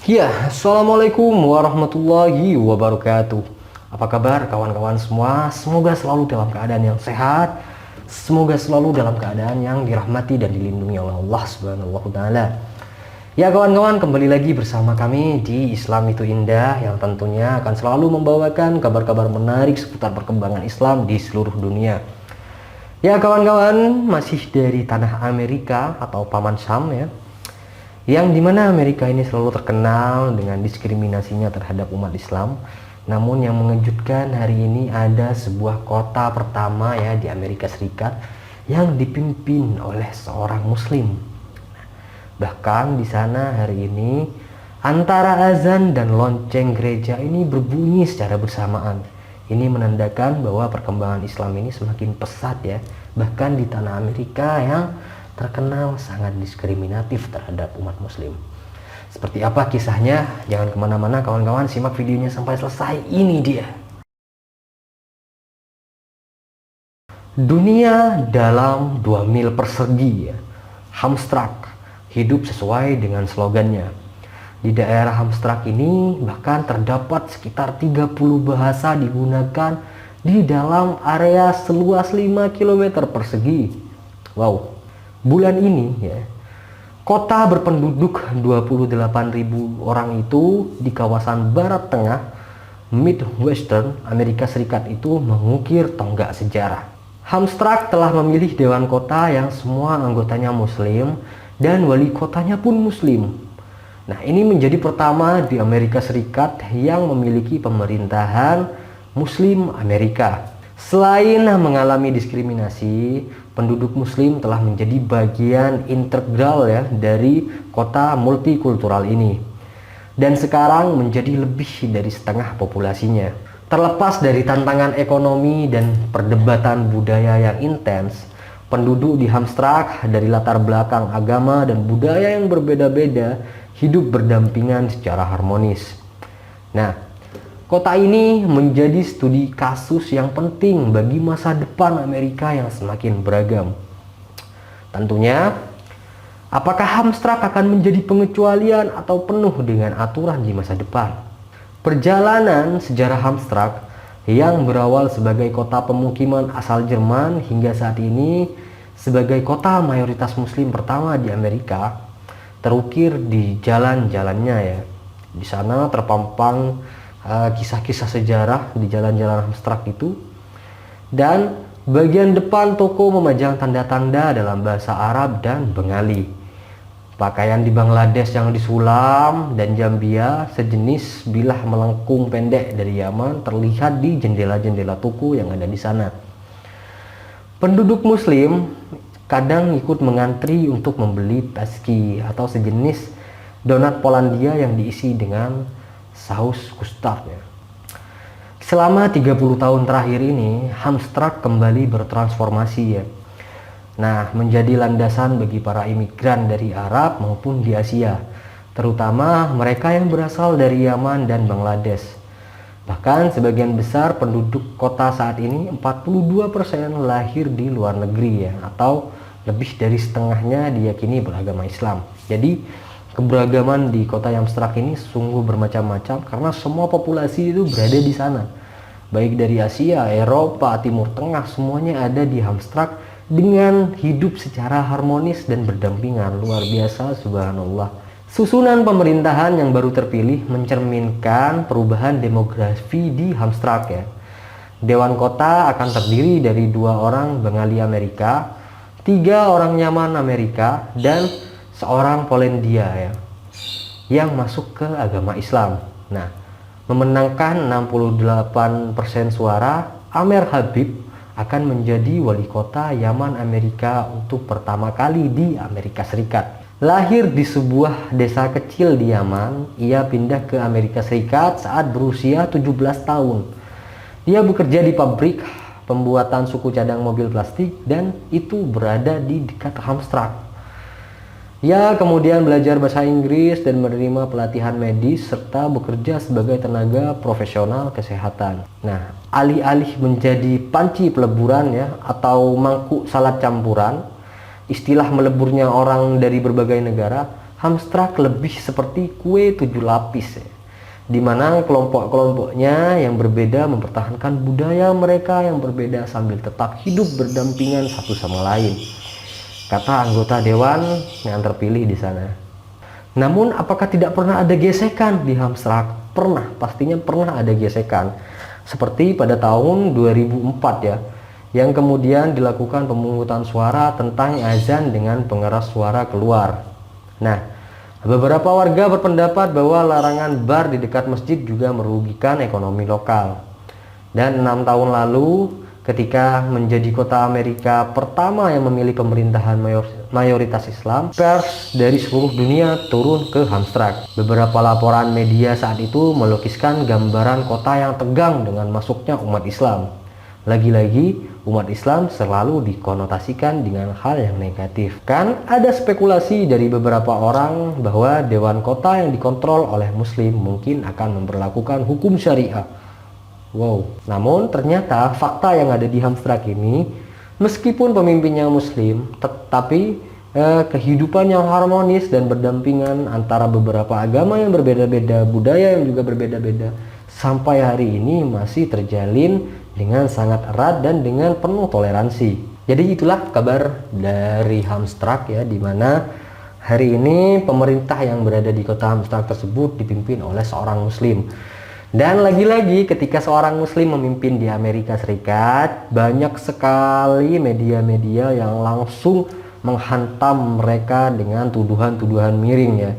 Ya, Assalamualaikum warahmatullahi wabarakatuh. Apa kabar kawan-kawan semua? Semoga selalu dalam keadaan yang sehat. Semoga selalu dalam keadaan yang dirahmati dan dilindungi oleh Allah Subhanahu wa taala. Ya kawan-kawan, kembali lagi bersama kami di Islam Itu Indah yang tentunya akan selalu membawakan kabar-kabar menarik seputar perkembangan Islam di seluruh dunia. Ya kawan-kawan, masih dari tanah Amerika atau Paman Sam ya, yang dimana Amerika ini selalu terkenal dengan diskriminasinya terhadap umat Islam. Namun yang mengejutkan hari ini ada sebuah kota pertama ya di Amerika Serikat yang dipimpin oleh seorang Muslim. Bahkan di sana hari ini antara azan dan lonceng gereja ini berbunyi secara bersamaan. Ini menandakan bahwa perkembangan Islam ini semakin pesat ya, bahkan di tanah Amerika yang terkenal sangat diskriminatif terhadap umat muslim. Seperti apa kisahnya? Jangan kemana-mana kawan-kawan, simak videonya sampai selesai. Ini dia. Dunia dalam 2 mil persegi ya. Hamstrak, hidup sesuai dengan slogannya. Di daerah Hamstrak ini bahkan terdapat sekitar 30 bahasa digunakan di dalam area seluas 5 km persegi. Wow. Bulan ini ya, kota berpenduduk 28.000 orang itu di kawasan barat tengah Midwestern Amerika Serikat itu mengukir tonggak sejarah. Hamstrak telah memilih dewan kota yang semua anggotanya muslim dan wali kotanya pun muslim. Nah, ini menjadi pertama di Amerika Serikat yang memiliki pemerintahan muslim Amerika. Selain mengalami diskriminasi, penduduk muslim telah menjadi bagian integral ya dari kota multikultural ini. Dan sekarang menjadi lebih dari setengah populasinya. Terlepas dari tantangan ekonomi dan perdebatan budaya yang intens, penduduk di Hamstrak dari latar belakang agama dan budaya yang berbeda-beda hidup berdampingan secara harmonis. Nah, kota ini menjadi studi kasus yang penting bagi masa depan Amerika yang semakin beragam. Tentunya, apakah Hamstrak akan menjadi pengecualian atau penuh dengan aturan di masa depan? Perjalanan sejarah Hamstrak yang berawal sebagai kota pemukiman asal Jerman hingga saat ini sebagai kota mayoritas muslim pertama di Amerika terukir di jalan-jalannya ya. Di sana terpampang kisah-kisah sejarah di jalan-jalan Hamstrak itu, dan bagian depan toko memajang tanda-tanda dalam bahasa Arab dan Bengali. Pakaian di Bangladesh yang disulam dan jambia sejenis bilah melengkung pendek dari Yaman terlihat di jendela-jendela toko yang ada di sana. Penduduk muslim kadang ikut mengantri untuk membeli taski atau sejenis donat Polandia yang diisi dengan saus custard ya. Selama 30 tahun terakhir ini, Hamstrak kembali bertransformasi ya. Nah, menjadi landasan bagi para imigran dari Arab maupun di Asia, terutama mereka yang berasal dari Yaman dan Bangladesh. Bahkan sebagian besar penduduk kota saat ini 42% lahir di luar negeri ya, atau lebih dari setengahnya diyakini beragama Islam. Jadi keberagaman di kota Hamstrak ini sungguh bermacam-macam karena semua populasi itu berada di sana. Baik dari Asia, Eropa, Timur Tengah, semuanya ada di Hamstrak dengan hidup secara harmonis dan berdampingan. Luar biasa, subhanallah. Susunan pemerintahan yang baru terpilih mencerminkan perubahan demografi di Hamstrak ya. Dewan kota akan terdiri dari 2 orang Bengali Amerika, 3 orang Yaman Amerika, dan seorang Polandia ya, yang masuk ke agama Islam. Nah, memenangkan 68% suara, Amer Habib akan menjadi wali kota Yaman Amerika untuk pertama kali di Amerika Serikat. Lahir di sebuah desa kecil di Yaman, ia pindah ke Amerika Serikat saat berusia 17 tahun. Dia bekerja di pabrik pembuatan suku cadang mobil plastik dan itu berada di dekat Hamstrak. Ia kemudian belajar bahasa Inggris dan menerima pelatihan medis serta bekerja sebagai tenaga profesional kesehatan. Nah, alih-alih menjadi panci peleburan ya atau mangkuk salad campuran, istilah meleburnya orang dari berbagai negara, Hamstrak lebih seperti kue 7 lapis ya, di mana kelompok-kelompoknya yang berbeda mempertahankan budaya mereka yang berbeda sambil tetap hidup berdampingan satu sama lain, kata anggota dewan yang terpilih di sana. Namun apakah tidak pernah ada gesekan di Hamstrak? Pernah, pastinya pernah ada gesekan. Seperti pada tahun 2004 ya, yang kemudian dilakukan pemungutan suara tentang azan dengan pengeras suara keluar. Nah, beberapa warga berpendapat bahwa larangan bar di dekat masjid juga merugikan ekonomi lokal. Dan 6 tahun lalu, ketika menjadi kota Amerika pertama yang memilih pemerintahan mayoritas Islam, pers dari seluruh dunia turun ke Hamstrak. Beberapa laporan media saat itu melukiskan gambaran kota yang tegang dengan masuknya umat Islam. Lagi-lagi, umat Islam selalu dikonotasikan dengan hal yang negatif. Kan ada spekulasi dari beberapa orang bahwa dewan kota yang dikontrol oleh muslim mungkin akan memberlakukan hukum syariah. Wow, namun ternyata fakta yang ada di Hamstrak ini, meskipun pemimpinnya muslim, tetapi kehidupan yang harmonis dan berdampingan antara beberapa agama yang berbeda-beda, budaya yang juga berbeda-beda, sampai hari ini masih terjalin dengan sangat erat dan dengan penuh toleransi. Jadi itulah kabar dari Hamstrak ya, dimana hari ini pemerintah yang berada di kota Hamstrak tersebut dipimpin oleh seorang muslim. Dan lagi-lagi ketika seorang muslim memimpin di Amerika Serikat, banyak sekali media-media yang langsung menghantam mereka dengan tuduhan-tuduhan miring ya.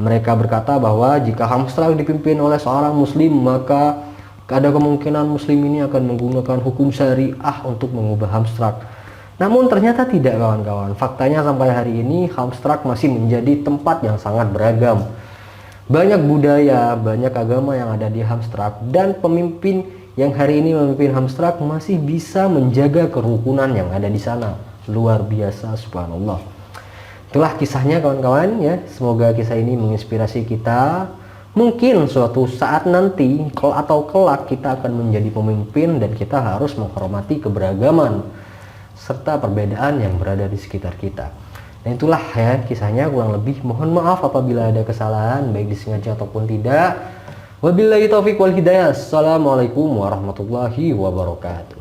Mereka berkata bahwa jika Hamstrak dipimpin oleh seorang muslim, maka ada kemungkinan muslim ini akan menggunakan hukum syariah untuk mengubah Hamstrak. Namun ternyata tidak, kawan-kawan. Faktanya sampai hari ini Hamstrak masih menjadi tempat yang sangat beragam. Banyak budaya, banyak agama yang ada di Hamstrak, dan pemimpin yang hari ini memimpin Hamstrak masih bisa menjaga kerukunan yang ada di sana. Luar biasa, subhanallah. Itulah kisahnya, kawan-kawan ya. Semoga kisah ini menginspirasi kita. Mungkin suatu saat nanti atau kelak kita akan menjadi pemimpin dan kita harus menghormati keberagaman serta perbedaan yang berada di sekitar kita. Dan itulah ya kisahnya, kurang lebih mohon maaf apabila ada kesalahan baik disengaja ataupun tidak. Wabillahi taufiq wal hidayah. Assalamualaikum warahmatullahi wabarakatuh.